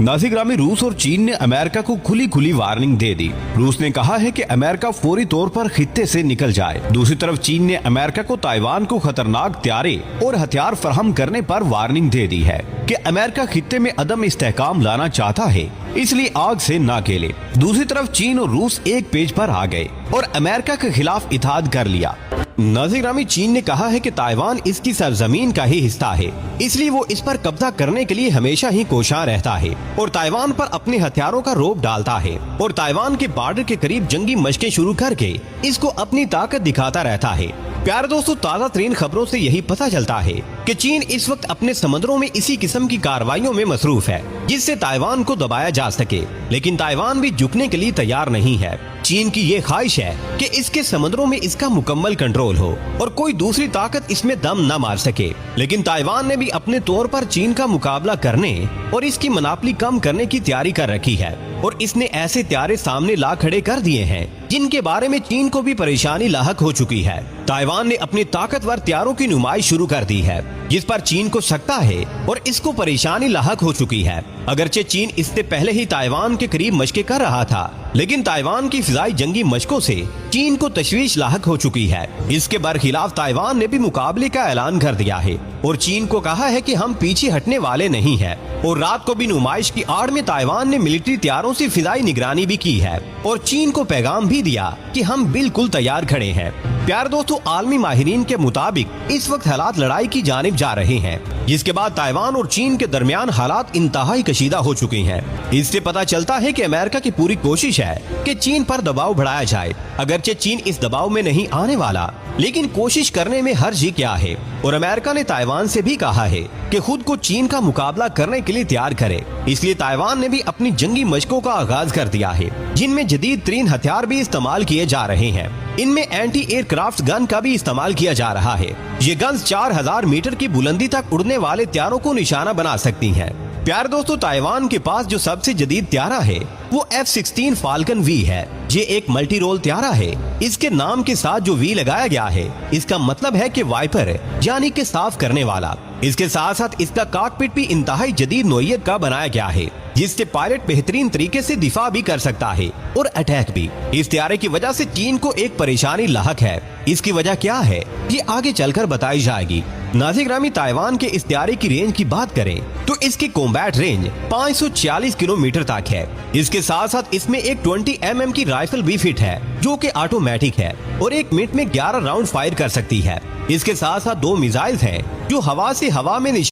नाज़िग्रामी रूस और चीन ने अमेरिका को खुली खुली वार्निंग दे दी। रूस ने कहा है कि अमेरिका फौरी तौर पर खित्ते से निकल जाए। दूसरी तरफ चीन ने अमेरिका को ताइवान को खतरनाक हथियारे और हथियार फराहम करने पर वार्निंग दे दी है कि अमेरिका खित्ते में अदम इस्तेहकाम लाना चाहता है, इसलिए आग से ना खेले। दूसरी तरफ चीन और रूस एक पेज पर आ गए और अमेरिका के खिलाफ इत्तेहाद कर लिया। नाज़िग्रामी चीन ने कहा है कि ताइवान इसकी सरजमीन का ही हिस्सा है, इसलिए वो इस पर कब्जा करने के लिए हमेशा ही कोशां रहता है और ताइवान पर अपने हथियारों का रोब डालता है और ताइवान के बॉर्डर के करीब जंगी मशकें शुरू करके इसको अपनी ताकत दिखाता रहता है। प्यारे दोस्तों, ताज़ा तरीन खबरों से यही पता चलता है कि चीन इस वक्त अपने समुद्रों में इसी किस्म की कार्रवाइयों में मसरूफ है जिससे ताइवान को दबाया जा सके, लेकिन ताइवान भी झुकने के लिए तैयार नहीं है। चीन की ये ख्वाहिश है कि इसके समुद्रों में इसका मुकम्मल कंट्रोल हो और कोई दूसरी ताकत इसमें दम न मार सके, लेकिन ताइवान ने भी अपने तौर पर चीन का मुकाबला करने और इसकी मनापली कम करने की तैयारी कर रखी है और इसने ऐसे हथियारे सामने ला खड़े कर दिए हैं जिनके बारे में चीन को भी परेशानी लाहक हो चुकी है। ताइवान ने अपनी ताकतवर हथियारों की नुमाइश शुरू कर दी है जिस पर चीन को सकता है और इसको परेशानी लाहक हो चुकी है। अगरचे चीन इससे पहले ही ताइवान के करीब मशकें कर रहा था, लेकिन ताइवान की फिजाई जंगी मशकों से चीन को तशवीश लाहक हो चुकी है। इसके बरखिलाफ ताइवान ने भी मुकाबले का ऐलान कर दिया है और चीन को कहा है कि हम पीछे हटने वाले नहीं हैं। और रात को भी नुमाइश की आड़ में ताइवान ने मिलिट्री हथियारों से फिजाई निगरानी भी की है और चीन को पैगाम भी दिया कि हम बिल्कुल तैयार खड़े हैं। प्यारे दोस्तों, आलमी माहिरीन के मुताबिक इस वक्त हालात लड़ाई की जानिब जा रहे हैं, जिसके बाद ताइवान और चीन के दरमियान हालात इंतहाई कशीदा हो चुके हैं। इससे पता चलता है कि अमेरिका की पूरी कोशिश है कि चीन पर दबाव बढ़ाया जाए। अगरचे चीन इस दबाव में नहीं आने वाला, लेकिन कोशिश करने में हर्ज ही क्या है। और अमेरिका ने ताइवान से भी कहा है कि खुद को चीन का मुकाबला करने के लिए तैयार करे, इसलिए ताइवान ने भी अपनी जंगी मशकों का आगाज कर दिया है, जिनमें जदीद तरीन हथियार भी इस्तेमाल किए जा रहे हैं। इनमें एंटी एयरक्राफ्ट गन का भी इस्तेमाल किया जा रहा है। ये गन्स 4000 मीटर की बुलंदी तक उड़ने वाले हथियारों को निशाना बना सकती हैं। प्यारे दोस्तों, ताइवान के पास जो सबसे जदीद हथियार है वो F-16 फाल्कन V है। ये एक मल्टी रोल हथियार है। इसके नाम के साथ जो V लगाया गया है, इसका मतलब है कि वाइपर यानी कि साफ करने वाला। इसके साथ साथ इसका कॉकपिट भी इंतहाई जदीद नोयत का बनाया गया है, जिससे पायलट बेहतरीन तरीके से दिफा भी कर सकता है और अटैक भी। इस हथियार की वजह से चीन को एक परेशानी लाहक है। इसकी वजह क्या है ये आगे चलकर बताई जाएगी। नाज़िग्रामी, ताइवान के इस हथियार की रेंज की बात करें तो इसकी कॉम्बैट रेंज 540 किलोमीटर तक है। इसके साथ साथ इसमें एक 20 mm की राइफल भी फिट है जो कि ऑटोमेटिक है और 1 मिनट में 11 राउंड फायर कर सकती है। इसके साथ साथ 2 मिसाइल हैं जो हवा से हवा में